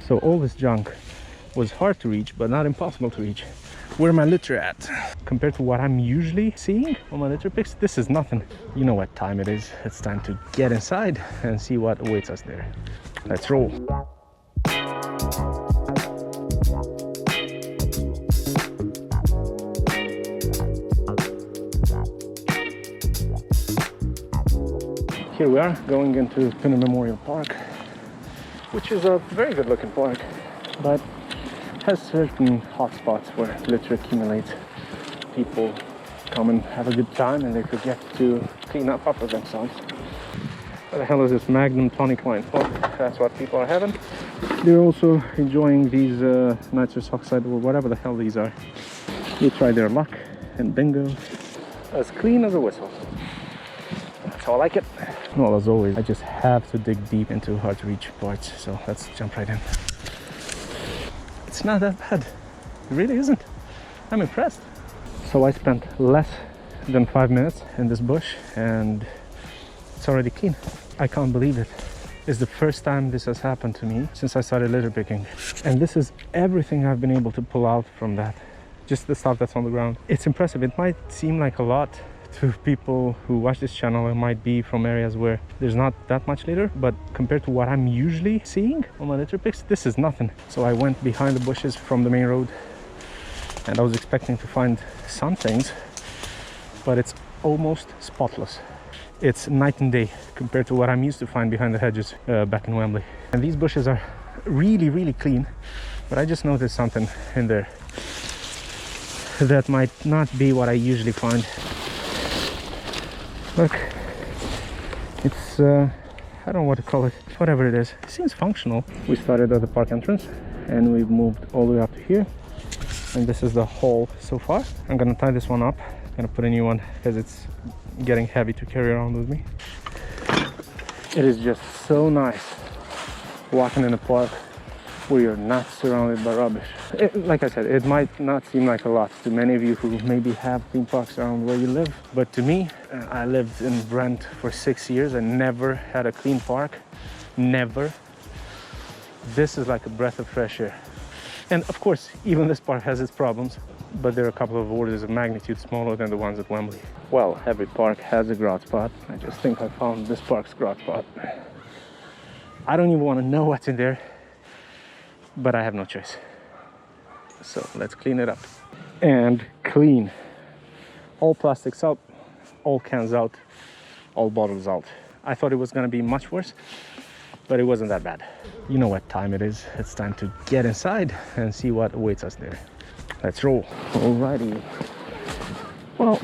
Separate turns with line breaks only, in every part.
So all this junk was hard to reach, but not impossible to reach. Where my litter at? Compared to what I'm usually seeing on my litter pics, this is nothing. You know what time it is. It's time to get inside and see what awaits us there. Let's roll. Here we are going into Pinner Memorial Park, which is a very good looking park, but has certain hotspots where litter accumulates. People come and have a good time and they forget to clean up after themselves. What the hell is this Magnum tonic wine? Well, that's what people are having. They're also enjoying these nitrous oxide or whatever the hell these are. They try their luck and bingo. As clean as a whistle. That's how I like it. Well, as always, I just have to dig deep into hard to reach parts, so let's jump right in. It's not that bad. It really isn't. I'm impressed. So I spent less than 5 minutes in this bush and it's already clean. I can't believe it. It's the first time this has happened to me since I started litter picking. And this is everything I've been able to pull out from that. Just the stuff that's on the ground. It's impressive. It might seem like a lot to people who watch this channel. It might be from areas where there's not that much litter, but compared to what I'm usually seeing on my litter picks, this is nothing. So I went behind the bushes from the main road and I was expecting to find some things, but it's almost spotless. It's night and day compared to what I'm used to find behind the hedges back in Wembley. And these bushes are really, really clean, but I just noticed something in there that might not be what I usually find. Look, it's I don't know what to call it, whatever it is. It seems functional. We started at the park entrance and we've moved all the way up to here, and this is the hall so far. I'm gonna tie this one up. I'm gonna put a new one because it's getting heavy to carry around with me. It is just so nice walking in a park where you're not surrounded by rubbish. Like I said, it might not seem like a lot to many of you who maybe have clean parks around where you live, but to me, I lived in Brent for 6 years and never had a clean park. Never. This is like a breath of fresh air. And of course, even this park has its problems, but they're a couple of orders of magnitude smaller than the ones at Wembley. Well, every park has a grot spot. I just think I found this park's grot spot. I don't even want to know what's in there, but I have no choice. So let's clean it up. And clean. All plastics out, all cans out, all bottles out. I thought it was gonna be much worse, but it wasn't that bad. You know what time it is. It's time to get inside and see what awaits us there. Let's roll. Alrighty. Well,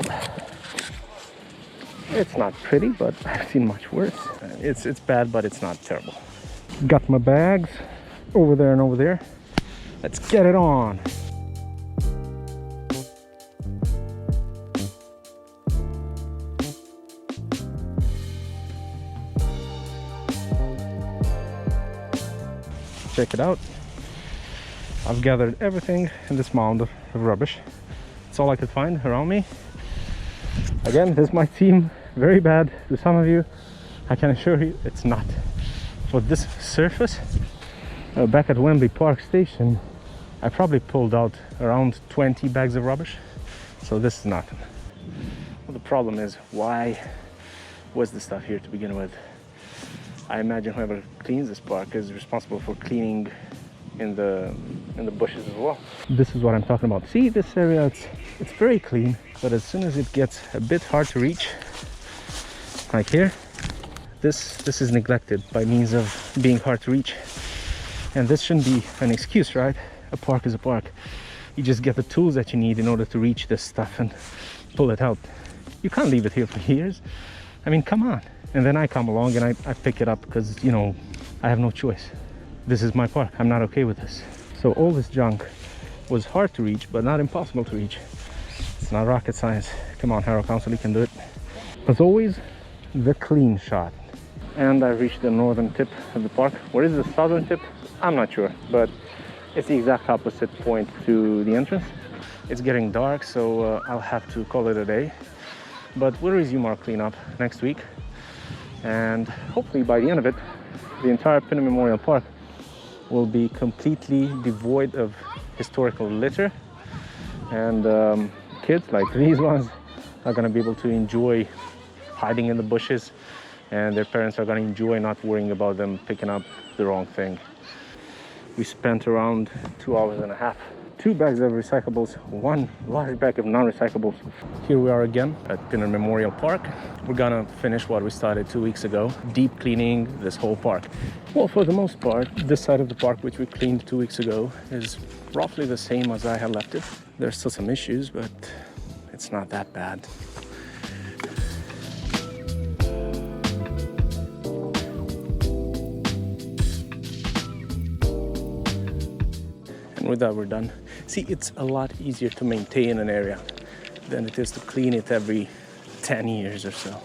it's not pretty, but I've seen much worse. It's bad, but it's not terrible. Got my bags over there and over there. Let's get it on. Check it out. I've gathered everything in this mound of rubbish. It's all I could find around me. Again, this might seem very bad to some of you. I can assure you it's not. For this surface, back at Wembley Park Station, I probably pulled out around 20 bags of rubbish. So this is nothing. Well, the problem is, why was the stuff here to begin with? I imagine whoever cleans this park is responsible for cleaning in the bushes as well. This is what I'm talking about. See, this area, it's very clean, but as soon as it gets a bit hard to reach, like here, this is neglected by means of being hard to reach. And this shouldn't be an excuse, right? A park is a park. You just get the tools that you need in order to reach this stuff and pull it out. You can't leave it here for years. I mean, come on. And then I come along and I pick it up because, you know, I have no choice. This is my park. I'm not okay with this. So all this junk was hard to reach, but not impossible to reach. It's not rocket science. Come on, Harrow Council, you can do it. As always, the clean shot. And I reached the northern tip of the park. Where is the southern tip? I'm not sure, but it's the exact opposite point to the entrance. It's getting dark, so I'll have to call it a day. But we'll resume our cleanup next week. And hopefully by the end of it, the entire Pinner Memorial Park will be completely devoid of historical litter, and kids like these ones are going to be able to enjoy hiding in the bushes, and their parents are going to enjoy not worrying about them picking up the wrong thing. We spent around 2 hours and a half. 2 bags of recyclables, 1 large bag of non-recyclables. Here we are again at Pinner Memorial Park. We're gonna finish what we started 2 weeks ago, deep cleaning this whole park. Well, for the most part, this side of the park, which we cleaned 2 weeks ago, is roughly the same as I had left it. There's still some issues, but it's not that bad. And with that, we're done. See, it's a lot easier to maintain an area than it is to clean it every 10 years or so.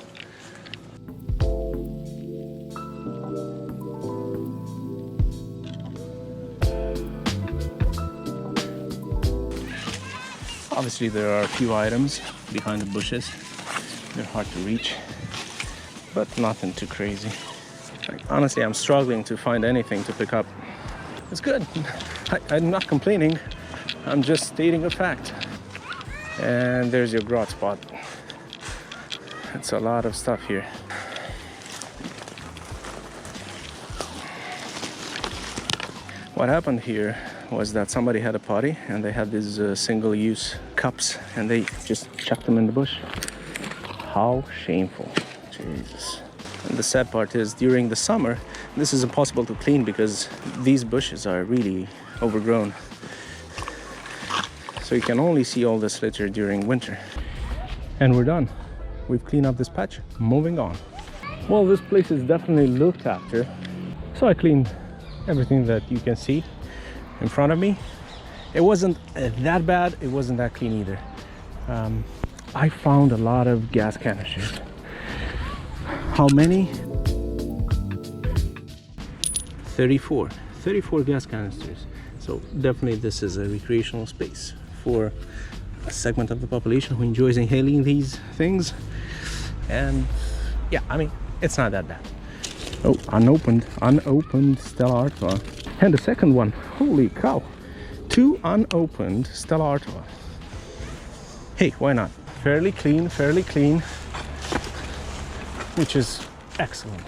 Obviously, there are a few items behind the bushes. They're hard to reach, but nothing too crazy. Like, honestly, I'm struggling to find anything to pick up. It's good. I'm not complaining. I'm just stating a fact. And there's your grot spot. It's a lot of stuff here. What happened here was that somebody had a party and they had these single-use cups and they just chucked them in the bush. How shameful. Jesus. And the sad part is, during the summer, this is impossible to clean because these bushes are really overgrown. So you can only see all this litter during winter. And we're done. We've cleaned up this patch. Moving on. Well, this place is definitely looked after. So I cleaned everything that you can see in front of me. It wasn't that bad. It wasn't that clean either. I found a lot of gas canisters. How many? 34 gas canisters. So definitely this is a recreational space for a segment of the population who enjoys inhaling these things. And yeah, I mean, it's not that bad. Oh, unopened Stella Artois. And the second one, holy cow, 2 unopened Stella Artois. Hey, why not? Fairly clean, which is excellent.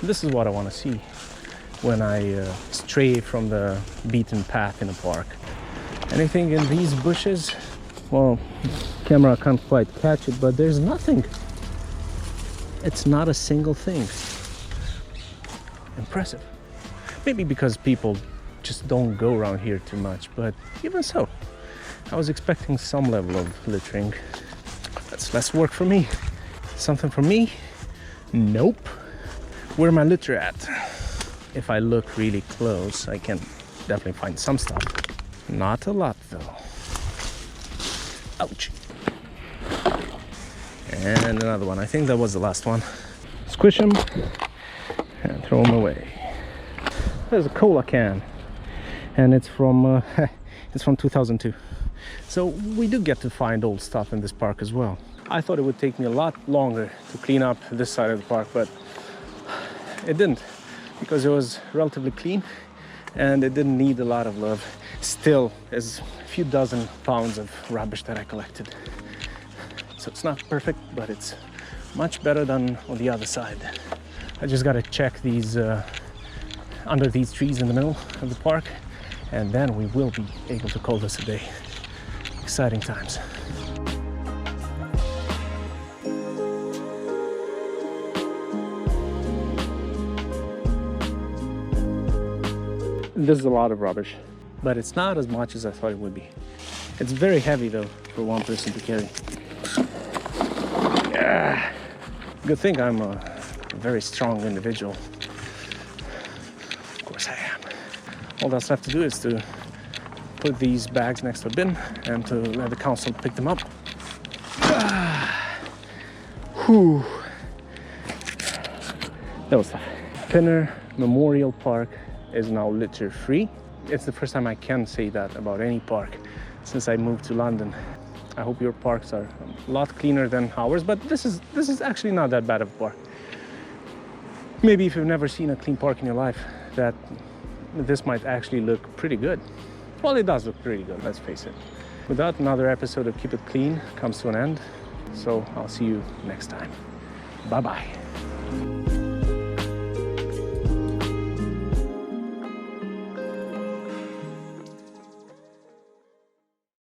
This is what I want to see when I stray from the beaten path in a park. Anything in these bushes? Well, camera can't quite catch it, but there's nothing. It's not a single thing. Impressive. Maybe because people just don't go around here too much, but even so, I was expecting some level of littering. That's less work for me. Something for me? Nope. Where my litter at? If I look really close, I can definitely find some stuff. Not a lot though. Ouch. And another one. I think that was the last one. Squish them and throw them away. There's a cola can, and it's from 2002. So we do get to find old stuff in this park as well. I thought it would take me a lot longer to clean up this side of the park, but it didn't, because it was relatively clean and it didn't need a lot of love. Still, there's a few dozen pounds of rubbish that I collected. So it's not perfect, but it's much better than on the other side. I just gotta check these under these trees in the middle of the park, and then we will be able to call this a day. Exciting times. This is a lot of rubbish, but it's not as much as I thought it would be. It's very heavy though for one person to carry. Yeah. Good thing I'm a very strong individual. Of course I am. All that's left to do is to put these bags next to a bin and to let the council pick them up. Whew. That was tough. Pinner Memorial Park is now litter free. It's the first time I can say that about any park since I moved to London. I hope your parks are a lot cleaner than ours, but this is actually not that bad of a park. maybe if you've never seen a clean park in your life, that this might actually look pretty good. Well, it does look pretty good, let's face it. With that, another episode of Keep It Clean comes to an end. So I'll see you next time. Bye-bye.